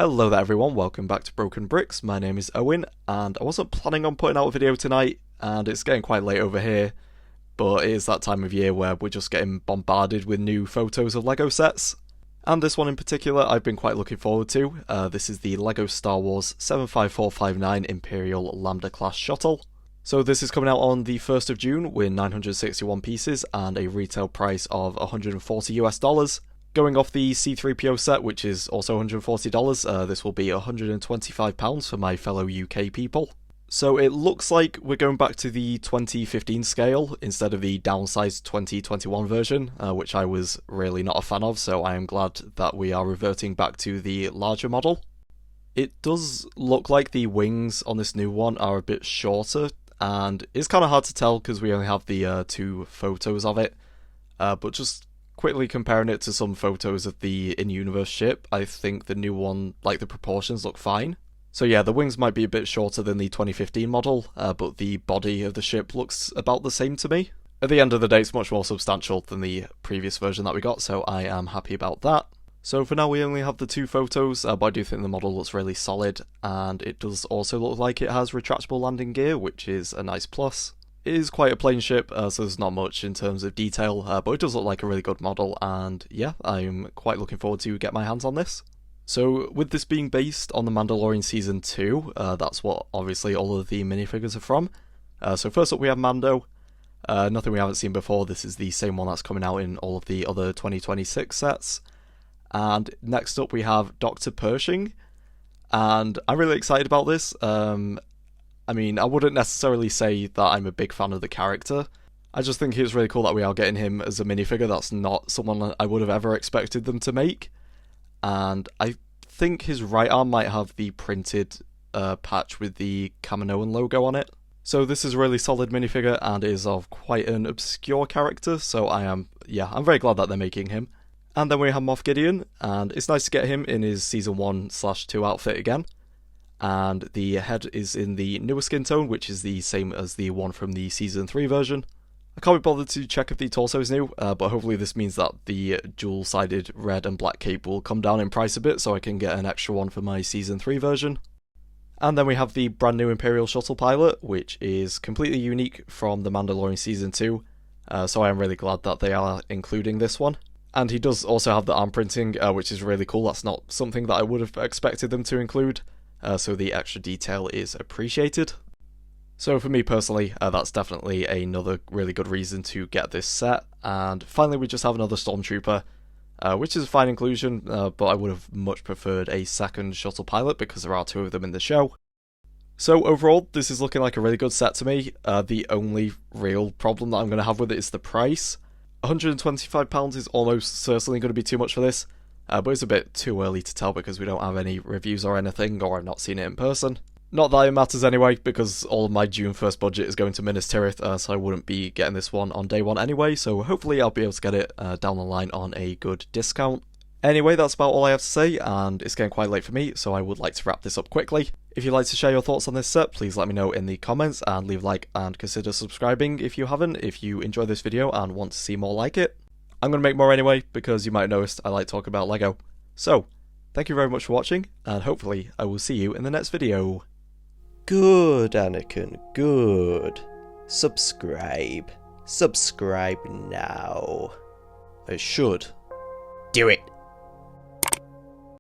Hello there everyone, welcome back to BrokeNbricks. My name is Owen, and I wasn't planning on putting out a video tonight, and it's getting quite late over here, but it is that time of year where we're just getting bombarded with new photos of LEGO sets. And this one in particular I've been quite looking forward to. This is the LEGO Star Wars 75459 Imperial Lambda Class Shuttle. So this is coming out on the 1st of June with 961 pieces and a retail price of $140 US. Going off the C3PO set, which is also $140, this will be £125 for my fellow UK people. So it looks like we're going back to the 2015 scale instead of the downsized 2021 version, which I was really not a fan of, so I am glad that we are reverting back to the larger model. It does look like the wings on this new one are a bit shorter, and it's kind of hard to tell because we only have the two photos of it, but just quickly comparing it to some photos of the in-universe ship, I think the new one, like the proportions, look fine. So yeah, the wings might be a bit shorter than the 2015 model, but the body of the ship looks about the same to me. At the end of the day, it's much more substantial than the previous version that we got, so I am happy about that. So for now we only have the two photos, but I do think the model looks really solid, and it does also look like it has retractable landing gear, which is a nice plus. It is quite a plain ship, so there's not much in terms of detail, but it does look like a really good model, and yeah, I'm quite looking forward to get my hands on this. So with this being based on the Mandalorian Season 2, that's what obviously all of the minifigures are from. So first up we have Mando, nothing we haven't seen before. This is the same one that's coming out in all of the other 2026 sets. And next up we have Dr. Pershing, and I'm really excited about this. I mean, I wouldn't necessarily say that I'm a big fan of the character. I just think it's really cool that we are getting him as a minifigure. That's not someone I would have ever expected them to make. And I think his right arm might have the printed patch with the Kaminoan logo on it. So this is a really solid minifigure and is of quite an obscure character, so I'm very glad that they're making him. And then we have Moff Gideon, and it's nice to get him in his Season 1/2 outfit again. And the head is in the newer skin tone, which is the same as the one from the Season 3 version. I can't be bothered to check if the torso is new, but hopefully this means that the dual-sided red and black cape will come down in price a bit so I can get an extra one for my Season 3 version. And then we have the brand new Imperial Shuttle pilot, which is completely unique from the Mandalorian Season 2, so I am really glad that they are including this one. And he does also have the arm printing, which is really cool. That's not something that I would have expected them to include. So the extra detail is appreciated. So for me personally, that's definitely another really good reason to get this set. And finally we just have another Stormtrooper, which is a fine inclusion, but I would have much preferred a second shuttle pilot because there are two of them in the show. So overall, this is looking like a really good set to me. The only real problem that I'm going to have with it is the price. £125 is almost certainly going to be too much for this. But it's a bit too early to tell because we don't have any reviews or anything, or I've not seen it in person. Not that it matters anyway, because all of my June 1st budget is going to Minas Tirith, so I wouldn't be getting this one on day one anyway, so hopefully I'll be able to get it down the line on a good discount. Anyway, that's about all I have to say, and it's getting quite late for me, so I would like to wrap this up quickly. If you'd like to share your thoughts on this set, please let me know in the comments, and leave a like and consider subscribing if you haven't, if you enjoy this video and want to see more like it. I'm going to make more anyway, because you might have noticed I like talking about LEGO. So, thank you very much for watching, and hopefully I will see you in the next video. Good, Anakin, good. Subscribe. Subscribe now. I should. Do it.